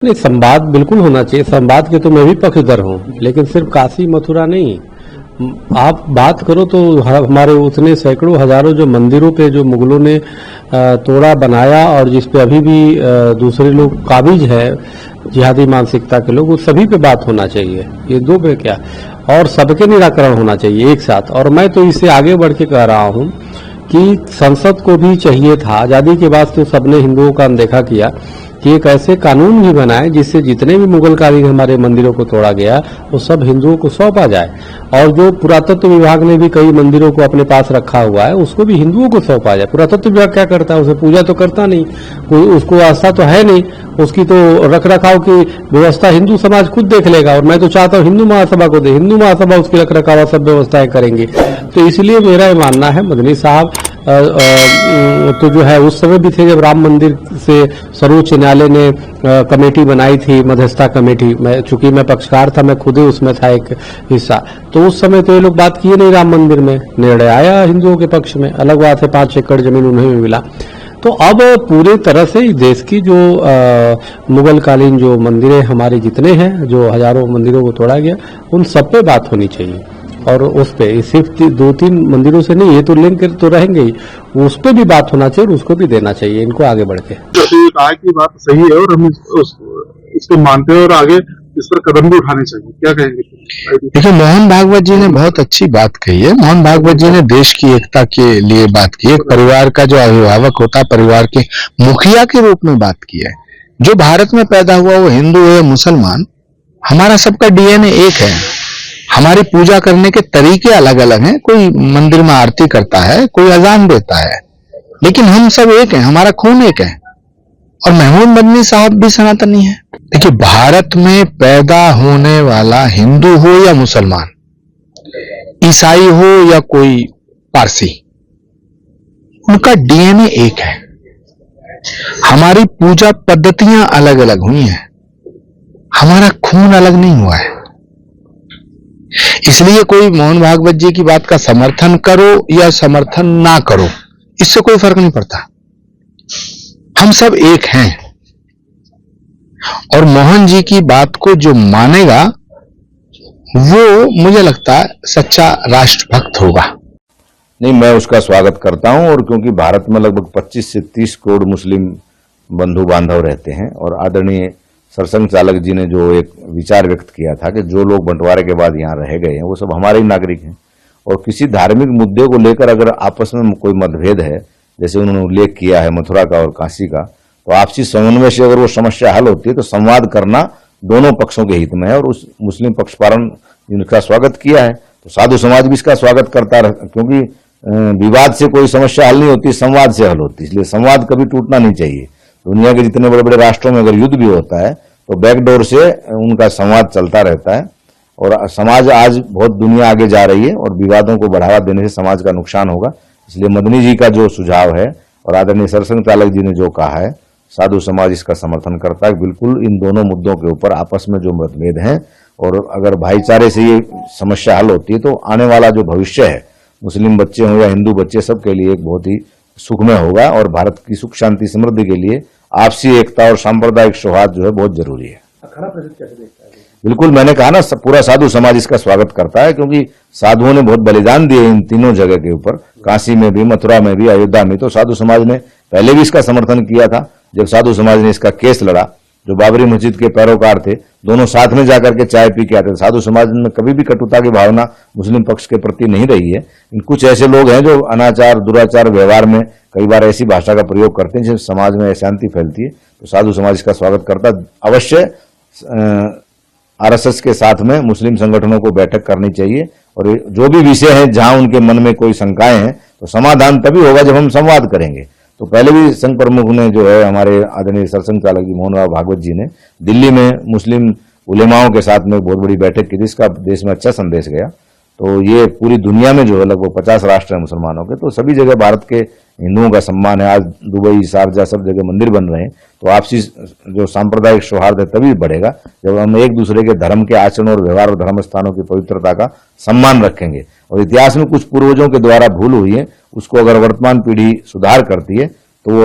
नहीं, संवाद बिल्कुल होना चाहिए। संवाद के तो मैं भी पक्षधर हूँ, लेकिन सिर्फ काशी मथुरा नहीं। आप बात करो तो हमारे उतने सैकड़ों हजारों जो मंदिरों पे जो मुगलों ने तोड़ा बनाया और जिस पे अभी भी दूसरे लोग काबिज है, जिहादी मानसिकता के लोग, उस सभी पे बात होना चाहिए। ये दो पे क्या, और सबके निराकरण होना चाहिए एक साथ। और मैं तो इससे आगे बढ़ के कह रहा हूँ कि संसद को भी चाहिए था, आजादी के बाद तो सबने हिंदुओं का अनदेखा किया, कि एक ऐसे कानून भी बनाए जिससे जितने भी मुगल कालीन हमारे मंदिरों को तोड़ा गया वो सब हिंदुओं को सौंपा जाए। और जो पुरातत्व विभाग ने भी कई मंदिरों को अपने पास रखा हुआ है उसको भी हिंदुओं को सौंपा जाए। पुरातत्व विभाग क्या करता है? उसे पूजा तो करता नहीं, कोई उसको आस्था तो है नहीं, उसकी तो रख रखाव की व्यवस्था हिंदू समाज खुद देख लेगा। और मैं तो चाहता हूँ हिंदू महासभा को दे, हिंदू महासभा उसकी रख रखाव सब व्यवस्थाएं करेंगे। तो इसलिए मेरा ये मानना है, मदनी साहब तो जो है उस समय भी थे जब राम मंदिर से सर्वोच्च न्यायालय ने कमेटी बनाई थी, मध्यस्थता कमेटी। मैं चूंकि मैं पक्षकार था, मैं खुद ही उसमें था एक हिस्सा, तो उस समय तो ये लोग बात किए नहीं राम मंदिर में, निर्णय आया हिंदुओं के पक्ष में। अलग बात है 5 एकड़ जमीन उन्हें भी मिला। तो अब पूरे तरह से देश की जो मुगल कालीन जो मंदिरें हमारे जितने हैं, जो हजारों मंदिरों को तोड़ा गया, उन सब पे बात होनी चाहिए। और उस पे सिर्फ 2-3 मंदिरों से नहीं, ये तो लिंक तो रहेंगे ही, उस पे भी बात होना चाहिए और उसको भी देना चाहिए इनको आगे बढ़ के। कहा कि बात सही है और हम इसको मानते हैं और आगे इस पर कदम भी उठाने चाहिए। क्या कहेंगे? देखिए, मोहन भागवत जी ने बहुत अच्छी बात कही है। मोहन भागवत जी ने देश की एकता के लिए बात की है। परिवार का जो अभिभावक होता है, परिवार के मुखिया के रूप में बात की है। जो भारत में पैदा हुआ, वो हिंदू हो या मुसलमान, हमारा सबका डीएनए एक है। हमारी पूजा करने के तरीके अलग अलग हैं। कोई मंदिर में आरती करता है, कोई अजान देता है, लेकिन हम सब एक हैं, हमारा खून एक है। और महमूद मदनी साहब भी सनातनी है। देखिए, भारत में पैदा होने वाला हिंदू हो या मुसलमान, ईसाई हो या कोई पारसी, उनका डीएनए एक है। हमारी पूजा पद्धतियां अलग अलग हुई हैं, हमारा खून अलग नहीं हुआ है। इसलिए कोई मोहन भागवत जी की बात का समर्थन करो या समर्थन ना करो, इससे कोई फर्क नहीं पड़ता। हम सब एक हैं। और मोहन जी की बात को जो मानेगा वो, मुझे लगता है, सच्चा राष्ट्रभक्त होगा। नहीं, मैं उसका स्वागत करता हूं। और क्योंकि भारत में लगभग 25 से 30 करोड़ मुस्लिम बंधु बांधव रहते हैं, और आदरणीय सरसंघ चालक जी ने जो एक विचार व्यक्त किया था कि जो लोग बंटवारे के बाद यहाँ रह गए हैं वो सब हमारे ही नागरिक हैं, और किसी धार्मिक मुद्दे को लेकर अगर आपस में कोई मतभेद है, जैसे उन्होंने उल्लेख किया है मथुरा का और काशी का, तो आपसी समन्वय से अगर वो समस्या हल होती है तो संवाद करना दोनों पक्षों के हित में है। और उस मुस्लिम पक्षपारण जिनका स्वागत किया है, तो साधु समाज भी इसका स्वागत करता रहा, क्योंकि विवाद से कोई समस्या हल नहीं होती, संवाद से हल होती है। इसलिए संवाद कभी टूटना नहीं चाहिए। दुनिया के जितने बड़े बड़े राष्ट्रों में अगर युद्ध भी होता है तो बैकडोर से उनका संवाद चलता रहता है। और समाज आज बहुत दुनिया आगे जा रही है, और विवादों को बढ़ावा देने से समाज का नुकसान होगा। इसलिए मदनी जी का जो सुझाव है और आदरणीय सरसंघ चालक जी ने जो कहा है, साधु समाज इसका समर्थन करता है। बिल्कुल इन दोनों मुद्दों के ऊपर आपस में जो मतभेद हैं, और अगर भाईचारे से ये समस्या हल होती है तो आने वाला जो भविष्य है, मुस्लिम बच्चे हों या हिंदू बच्चे, सबके लिए एक बहुत ही सुखमय होगा। और भारत की सुख शांति समृद्धि के लिए आपसी एकता और सांप्रदायिक सौहार्द जो है बहुत जरूरी है। अखाड़ा परिषद कैसे देखता है? बिल्कुल, मैंने कहा ना, पूरा साधु समाज इसका स्वागत करता है, क्योंकि साधुओं ने बहुत बलिदान दिए इन तीनों जगह के ऊपर, काशी में भी, मथुरा में भी, अयोध्या में। तो साधु समाज ने पहले भी इसका समर्थन किया था। जब साधु समाज ने इसका केस लड़ा, जो बाबरी मस्जिद के पैरोकार थे, दोनों साथ में जाकर के चाय पी के आते थे। साधु समाज में कभी भी कटुता की भावना मुस्लिम पक्ष के प्रति नहीं रही है। कुछ ऐसे लोग हैं जो अनाचार, दुराचार व्यवहार में कई बार ऐसी भाषा का प्रयोग करते हैं जिससे समाज में अशांति फैलती है। तो साधु समाज इसका स्वागत करता है। अवश्य आरएसएस के साथ में मुस्लिम संगठनों को बैठक करनी चाहिए, और जो भी विषय है जहां उनके मन में कोई शंकाएं हैं तो समाधान तभी होगा जब हम संवाद करेंगे। तो पहले भी संघ प्रमुख ने जो है, हमारे आदरणीय सरसंघ चालक जी मोहन भागवत जी ने दिल्ली में मुस्लिम उलेमाओं के साथ में बहुत बड़ी बैठक की, जिसका देश में अच्छा संदेश गया। तो ये पूरी दुनिया में जो है लगभग 50 राष्ट्र है मुसलमानों के, तो सभी जगह भारत के हिंदुओं का सम्मान है। आज दुबई, शारजा, सब जगह मंदिर बन रहे हैं। तो आपसी जो सांप्रदायिक सौहार्द है तभी बढ़ेगा जब हम एक दूसरे के धर्म के आचरण और व्यवहार और धर्म स्थानों की पवित्रता का सम्मान रखेंगे। और इतिहास में कुछ पूर्वजों के द्वारा भूल हुई है, उसको अगर वर्तमान पीढ़ी सुधार करती है